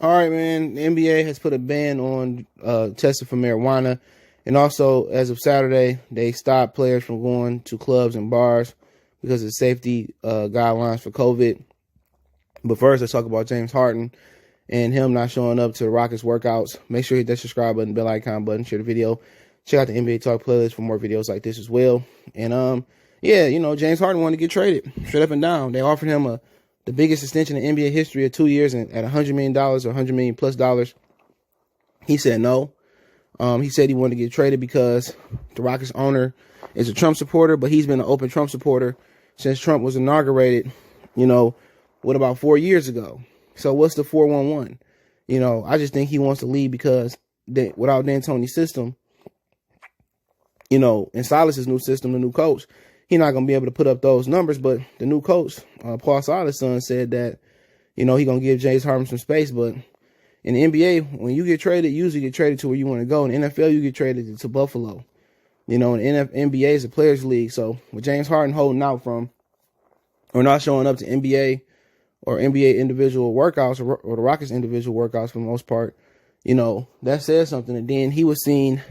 All right, man. The NBA has put a ban on testing for marijuana. And also, as of Saturday, they stopped players from going to clubs and bars because of safety guidelines for COVID. But first, let's talk about James Harden and him not showing up to the Rockets workouts. Make sure you hit that subscribe button, bell icon button, share the video. Check out the NBA Talk playlist for more videos like this as well. And, James Harden wanted to get traded straight up and down. They offered him the biggest extension in NBA history of 2 years at $100 million or $100 million plus dollars. He said no. He said he wanted to get traded because the Rockets owner is a Trump supporter, but he's been an open Trump supporter since Trump was inaugurated, about 4 years ago. So what's the 411? I just think he wants to leave because without D'Antoni's system, and Silas's new system, the new coach, he's not going to be able to put up those numbers. But the new coach, Paul Silas' son, said that, he's going to give James Harden some space. But in the NBA, when you get traded, you usually get traded to where you want to go. In the NFL, you get traded to Buffalo. And NBA is a players' league. So with James Harden holding out from or not showing up to NBA or NBA individual workouts or the Rockets individual workouts for the most part, that says something. And then he was seen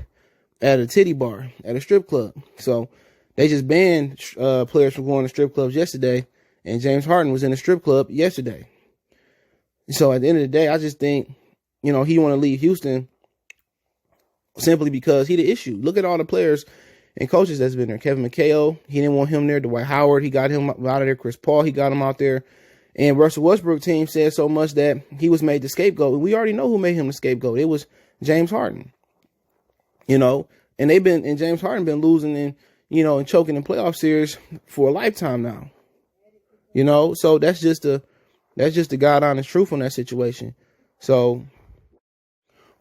at a titty bar, at a strip club. So they just banned players from going to strip clubs yesterday, and James Harden was in a strip club yesterday. So at the end of the day, I just think, he want to leave Houston simply because he the issue. Look at all the players and coaches that's been there. Kevin McHale, he didn't want him there. Dwight Howard, he got him out of there. Chris Paul, he got him out there. And Russell Westbrook team said so much that he was made the scapegoat. We already know who made him the scapegoat. It was James Harden. And James Harden been losing and choking in playoff series for a lifetime now. So that's just the God honest truth on that situation. So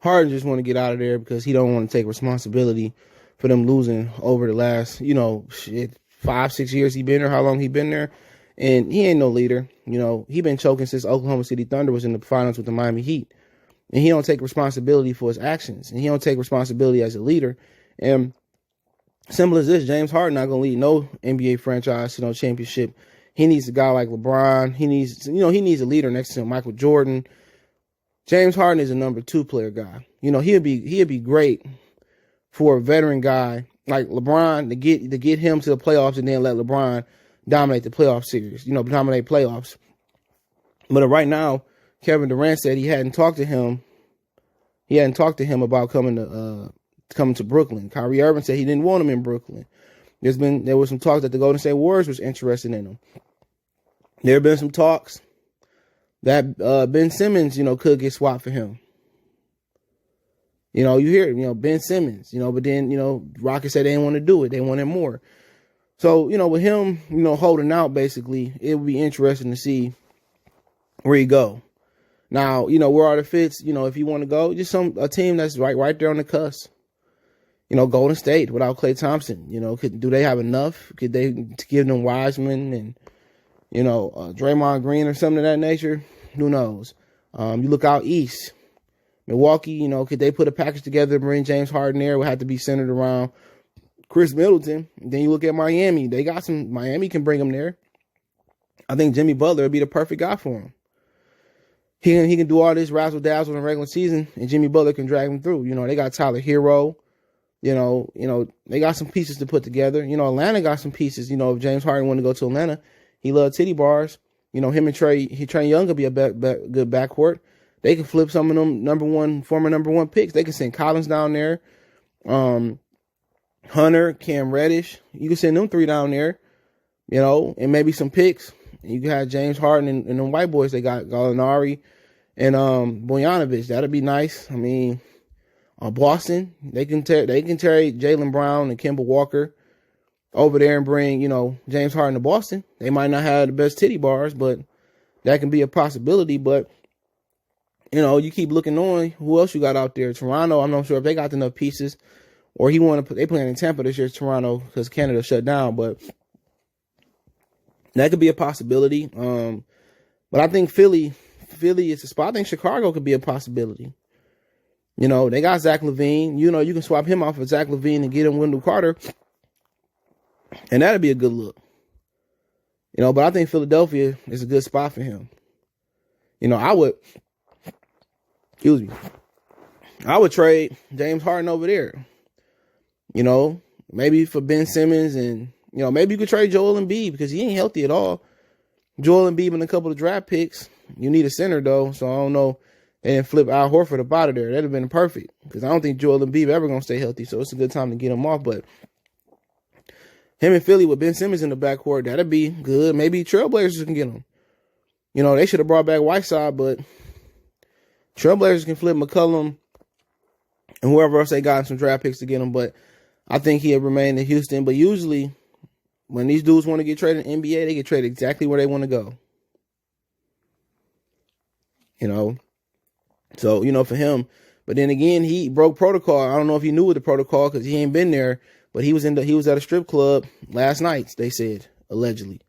Harden just want to get out of there because he don't want to take responsibility for them losing over the last, 5-6 years he been there, how long he been there. And he ain't no leader. He been choking since Oklahoma City Thunder was in the finals with the Miami Heat. And he don't take responsibility for his actions. And he don't take responsibility as a leader. And simple as this, James Harden not going to lead no NBA franchise to no championship. He needs a guy like LeBron. He needs a leader next to him, Michael Jordan. James Harden is a number 2 player guy. He'd be great for a veteran guy like LeBron to get him to the playoffs and then let LeBron dominate the playoff series, dominate playoffs. But right now, Kevin Durant said he hadn't talked to him. He hadn't talked to him about coming to Brooklyn. Kyrie Irving said he didn't want him in Brooklyn. There was some talk that the Golden State Warriors was interested in him. There have been some talks that Ben Simmons, could get swapped for him. You hear, Ben Simmons, but then, Rockets said they didn't want to do it. They wanted more. So, with him, holding out, basically, it would be interesting to see where he go. Now, where are the fits? If you want to go, just a team that's right there on the cusp. Golden State without Klay Thompson. Do they have enough? Could they give them Wiseman and, Draymond Green or something of that nature? Who knows? You look out east. Milwaukee, could they put a package together and bring James Harden there? It would have to be centered around Chris Middleton. Then you look at Miami. Miami can bring him there. I think Jimmy Butler would be the perfect guy for him. He can do all this razzle dazzle in the regular season, and Jimmy Butler can drag him through. They got Tyler Hero. They got some pieces to put together. Atlanta got some pieces. If James Harden want to go to Atlanta, he loves titty bars. Him and Trae Young could be a good backcourt. They can flip some of them former number one picks. They can send Collins down there. Hunter, Cam Reddish. You can send them 3 down there, and maybe some picks. And you can have James Harden and them white boys. They got Gallinari and Bojanovic. That'd be nice. I mean, Boston, they can carry Jaylen Brown and Kemba Walker over there and bring, James Harden to Boston. They might not have the best titty bars, but that can be a possibility. But, you keep looking on. Who else you got out there? Toronto, I'm not sure if they got enough pieces. Or they playing in Tampa this year, Toronto, because Canada shut down. But that could be a possibility. But I think Philly is a spot. I think Chicago could be a possibility. They got Zach LaVine. You can swap him off of Zach LaVine and get him Wendell Carter. And that'd be a good look. But I think Philadelphia is a good spot for him. I would excuse me, I would trade James Harden over there. Maybe for Ben Simmons, and maybe you could trade Joel Embiid because he ain't healthy at all. Joel Embiid and a couple of draft picks. You need a center though, so I don't know. They didn't flip Al Horford up out of there. That'd have been perfect because I don't think Joel Embiid ever gonna stay healthy. So it's a good time to get him off. But him in Philly with Ben Simmons in the backcourt, that'd be good. Maybe Trailblazers can get him. They should have brought back Whiteside, but Trailblazers can flip McCollum and whoever else they got in some draft picks to get him. But I think he'll remain in Houston. But usually, when these dudes want to get traded in the NBA, they get traded exactly where they want to go. So, for him. But then again, he broke protocol. I don't know if he knew what the protocol because he ain't been there. But he was at a strip club last night, they said, allegedly.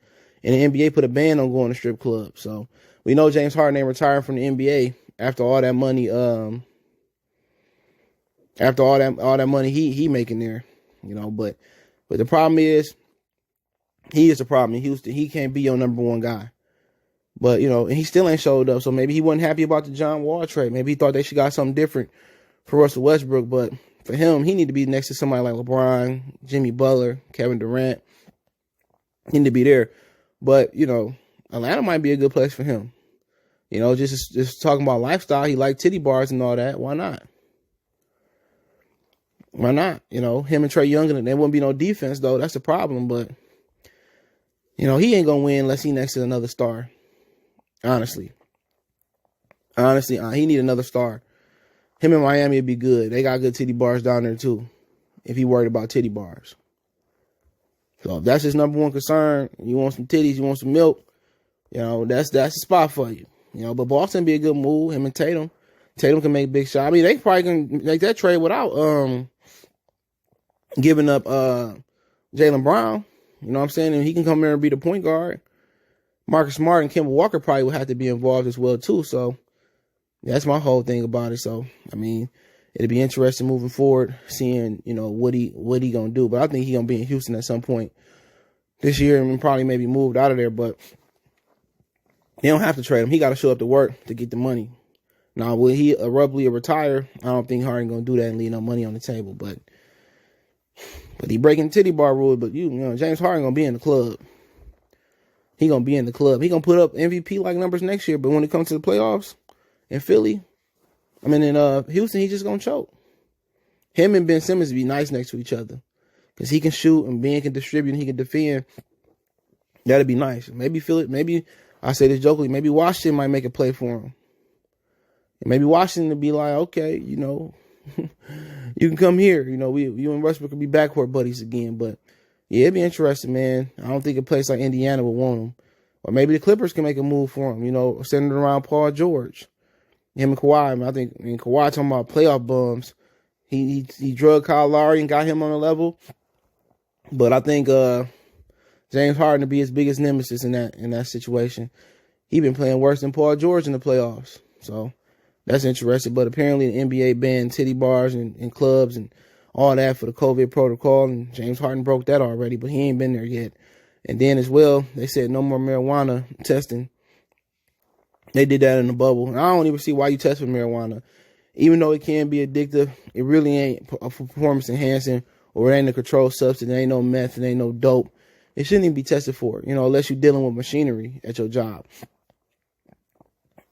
And the NBA put a ban on going to strip clubs. So we know James Harden ain't retiring from the NBA after all that money. After all that money he making there, But the problem is, he is a problem in Houston. He can't be your number one guy. But, and he still ain't showed up. So maybe he wasn't happy about the John Wall trade. Maybe he thought they should got something different for Russell Westbrook. But for him, he need to be next to somebody like LeBron, Jimmy Butler, Kevin Durant. He need to be there. But, Atlanta might be a good place for him. Just talking about lifestyle. He liked titty bars and all that. Why not? Why not? Him and Trae Young, and there wouldn't be no defense, though. That's the problem. But, he ain't going to win unless he next to another star. Honestly, he need another star. Him in Miami would be good. They got good titty bars down there, too, if he worried about titty bars. So if that's his number one concern, you want some titties, you want some milk, that's the spot for you. But Boston be a good move. Him and Tatum. Tatum can make big shots. I mean, they probably can make that trade without giving up Jaylen Brown. You know what I'm saying? And he can come here and be the point guard. Marcus Smart and Kemba Walker probably would have to be involved as well, too. So that's my whole thing about it. So, I mean, it'll be interesting moving forward, seeing, what he going to do. But I think he's going to be in Houston at some point this year and probably maybe moved out of there. But they don't have to trade him. He got to show up to work to get the money. Now, will he abruptly retire? I don't think Harden going to do that and leave no money on the table. But he breaking the titty bar rule. But, James Harden going to be in the club. He going to be in the club. He going to put up MVP-like numbers next year. But when it comes to the playoffs in Philly, in Houston, he just going to choke. Him and Ben Simmons be nice next to each other. Because he can shoot and Ben can distribute and he can defend. That'd be nice. Maybe I say this jokingly, maybe Washington might make a play for him. And maybe Washington would be like, okay, you can come here. You and Westbrook could be backcourt buddies again. But yeah, it'd be interesting, man. I don't think a place like Indiana would want him. Or maybe the Clippers can make a move for him, centered around Paul George. Him and Kawhi. I think Kawhi talking about playoff bums. He drugged Kyle Lowry and got him on a level. But I think James Harden to be his biggest nemesis in that situation. He been playing worse than Paul George in the playoffs. So that's interesting. But apparently the NBA banned titty bars and clubs and all that for the COVID protocol, and James Harden broke that already, but he ain't been there yet. And then as well, they said no more marijuana testing. They did that in the bubble. And I don't even see why you test for marijuana. Even though it can be addictive, it really ain't a performance enhancing, or it ain't a controlled substance. It ain't no meth, it ain't no dope. It shouldn't even be tested for, unless you're dealing with machinery at your job.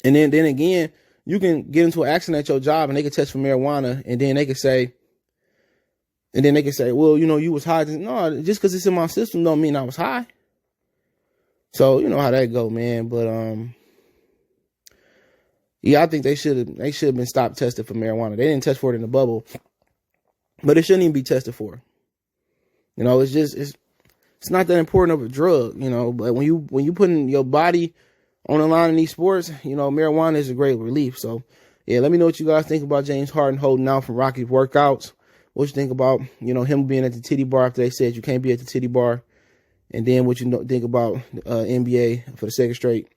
And then again, you can get into an accident at your job and they can test for marijuana, and then they can say, well, you was high. No, just because it's in my system don't mean I was high. So, you know how that go, man. But, yeah, I think they should have been stopped tested for marijuana. They didn't test for it in the bubble, but it shouldn't even be tested for. It's not that important of a drug, but when you putting your body on the line in these sports, marijuana is a great relief. So, yeah, let me know what you guys think about James Harden holding out from Rockies workouts. What you think about, him being at the titty bar after they said you can't be at the titty bar. And then what you think about NBA for the second straight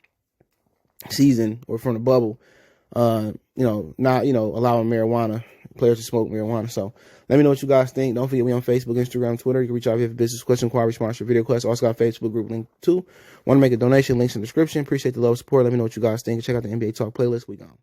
season or from the bubble, not allowing players to smoke marijuana. So let me know what you guys think. Don't forget we on Facebook, Instagram, Twitter. You can reach out if business question, inquiry, sponsor, video requests. Also got a Facebook group link too. Want to make a donation, links in the description. Appreciate the love support. Let me know what you guys think. Check out the NBA Talk playlist. We gone.